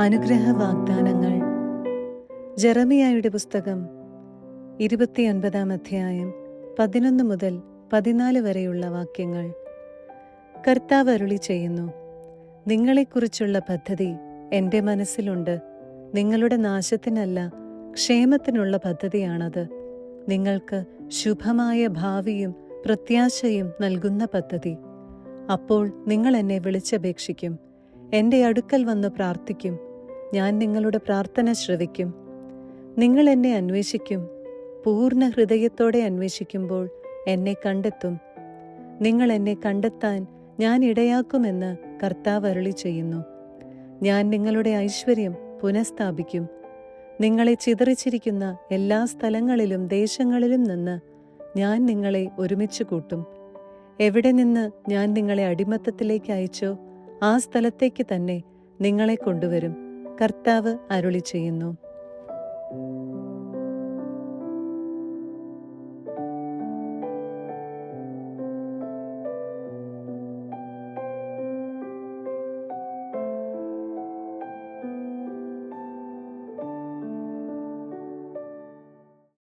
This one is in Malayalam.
അനുഗ്രഹ വാഗ്ദാനങ്ങൾ. ജെറമിയായുടെ പുസ്തകം 29 അധ്യായം 11 മുതൽ 14 വരെയുള്ള വാക്യങ്ങൾ. കർത്താവ് അരുളി ചെയ്യുന്നു, നിങ്ങളെക്കുറിച്ചുള്ള പദ്ധതി എൻ്റെ മനസ്സിലുണ്ട്. നിങ്ങളുടെ നാശത്തിനല്ല, ക്ഷേമത്തിനുള്ള പദ്ധതിയാണത്. നിങ്ങൾക്ക് ശുഭമായ ഭാവിയും പ്രത്യാശയും നൽകുന്ന പദ്ധതി. അപ്പോൾ നിങ്ങൾ എന്നെ വിളിച്ചപേക്ഷിക്കും, എൻ്റെ അടുക്കൽ വന്ന് പ്രാർത്ഥിക്കും. ഞാൻ നിങ്ങളുടെ പ്രാർത്ഥന ശ്രവിക്കും. നിങ്ങൾ എന്നെ അന്വേഷിക്കും. പൂർണ്ണ ഹൃദയത്തോടെ അന്വേഷിക്കുമ്പോൾ എന്നെ കണ്ടെത്തും. നിങ്ങൾ എന്നെ കണ്ടെത്താൻ ഞാൻ ഇടയാക്കുമെന്ന് കർത്താവ് അരുളി ചെയ്യുന്നു. ഞാൻ നിങ്ങളുടെ ഐശ്വര്യം പുനഃസ്ഥാപിക്കും. നിങ്ങളെ ചിതറിച്ചിരിക്കുന്ന എല്ലാ സ്ഥലങ്ങളിലും ദേശങ്ങളിലും നിന്ന് ഞാൻ നിങ്ങളെ ഒരുമിച്ച് കൂട്ടും. എവിടെ നിന്ന് ഞാൻ നിങ്ങളെ അടിമത്തത്തിലേക്ക് അയച്ചോ ആ സ്ഥലത്തേക്ക് തന്നെ നിങ്ങളെ കൊണ്ടുവരും. കർത്താവ് അരുളി ചെയ്യുന്നു.